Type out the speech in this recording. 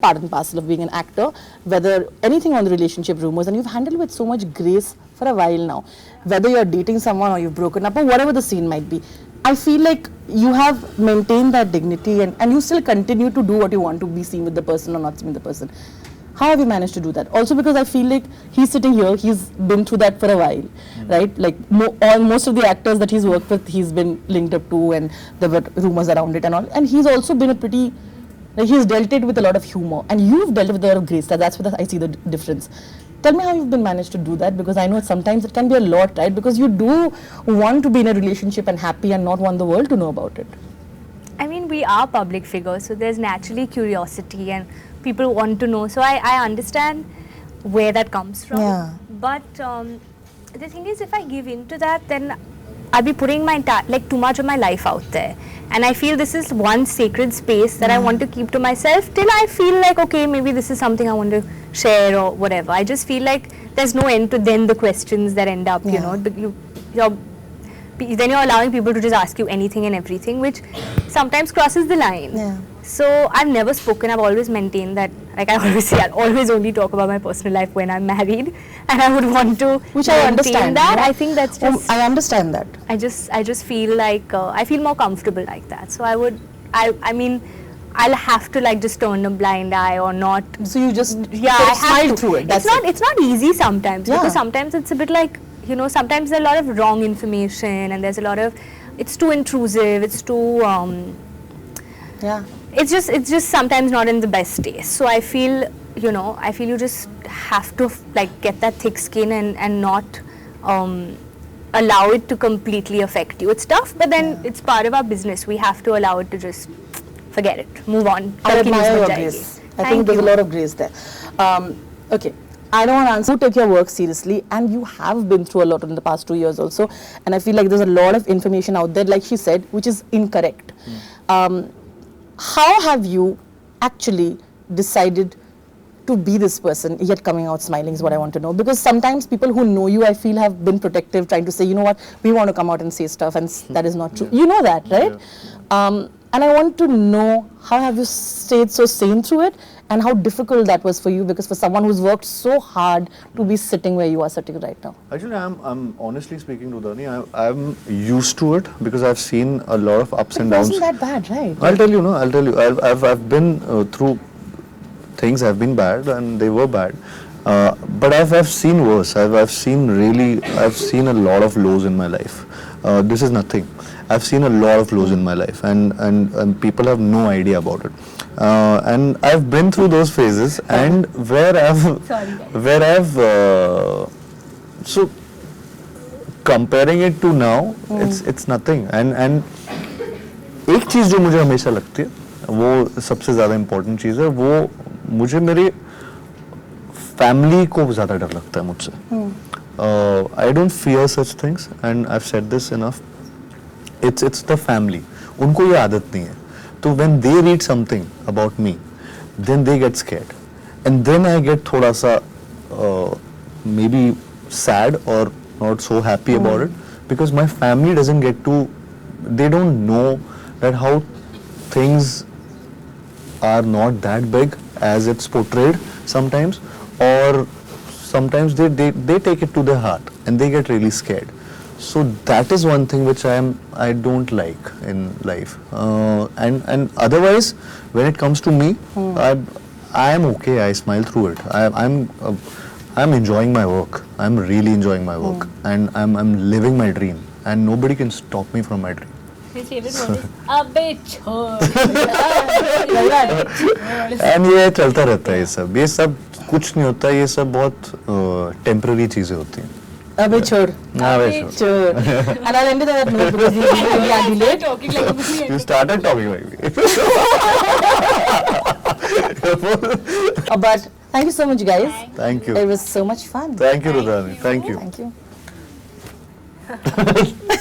part and parcel of being an actor, whether anything on the relationship rumors, and you've handled with so much grace for a while now. Whether you're dating someone or you've broken up or whatever the scene might be, I feel like you have maintained that dignity and you still continue to do what you want to be seen with the person or not seen with the person. How have you managed to do that? Also because I feel like he's sitting here, he's been through that for a while, right? Like most of the actors that he's worked with, he's been linked up to, and there were rumors around it and all. And he's also been a pretty, like, he's dealt it with a lot of humor, and you've dealt it with a lot of grace. That's where I see the difference. Tell me how you've been managed to do that, because I know sometimes it can be a lot, right? Because you do want to be in a relationship and happy and not want the world to know about it. I mean, we are public figures, so there's naturally curiosity and people want to know. So I understand where that comes from. Yeah. But the thing is, if I give in to that, then I'll be putting my too much of my life out there. And I feel this is one sacred space that I want to keep to myself till I feel like, okay, maybe this is something I want to share or whatever. I just feel like there's no end to then the questions that end up, you know, then you're allowing people to just ask you anything and everything, which sometimes crosses the line. Yeah. So I've never spoken, I've always maintained that, like I always say, I'll always only talk about my personal life when I'm married, and I would want to Which I understand that. yeah. I think that's just, I understand that. I just feel like, I feel more comfortable like that. So I mean, I'll have to like just turn a blind eye or not. So you just I smile have to. through it. It's not easy sometimes, Yeah. because sometimes it's a bit like, you know, sometimes there's a lot of wrong information and there's a lot of, it's too intrusive, it's too, yeah. it's just sometimes not in the best taste. So I feel you just have to like get that thick skin and not allow it to completely affect you. It's tough, but then it's part of our business. We have to allow it to just forget it, move on. I admire your grace. I think there's a lot of grace there. Okay. I don't want to answer. You take your work seriously, and you have been through a lot in the past 2 years also. And I feel like there's a lot of information out there, like she said, which is incorrect. How have you actually decided to be this person, yet coming out smiling is what I want to know. Because sometimes people who know you, I feel, have been protective, trying to say, you know what, we want to come out and say stuff, and that is not true. You know that, right? Yeah. And I want to know, how have you stayed so sane through it, and how difficult that was for you, because for someone who's worked so hard to be sitting where you are sitting right now. Actually, I'm honestly speaking, Rudani, I'm used to it because I've seen a lot of ups and downs. It wasn't that bad, right? I'll tell you. I've been through things have been bad and they were bad. But I've seen worse. I've seen a lot of lows in my life. This is nothing. I've seen a lot of lows in my life, and people have no idea about it. And I've been through those phases, and so comparing it to now, it's nothing. And एक चीज जो मुझे हमेशा लगती है, वो सबसे ज़्यादा इम्पोर्टेंट चीज़ है, वो मुझे मेरे फैमिली को ज़्यादा डर लगता है मुझसे. I don't fear such things, and I've said this enough. It's the family. उनको ये आदत नहीं है. तो when they read something about me, then they get scared, and then I get थोड़ा सा maybe sad or not so happy about it, because my family doesn't get to, they don't know that how things are not that big as it's portrayed sometimes, or sometimes they take it to their heart and they get really scared. So that is one thing which I don't like in life. And otherwise, when it comes to me, I am okay. I smile through it. I'm enjoying my work. I'm really enjoying my work, and I'm living my dream, and nobody can stop me from my dream. My favorite word is अबे छोड़. And ये चलता रहता है ये सब कुछ नहीं होता, ये सब बहुत टेम्पररी चीजें होती हैं. अबे छोड़. छोड़. And I'll end it on that note because we are delayed. Talking like a Muslim. You started talking like me. But thank you so much, guys. Thank you. It was so much fun. Thank you, Rudani. Thank you. Thank you.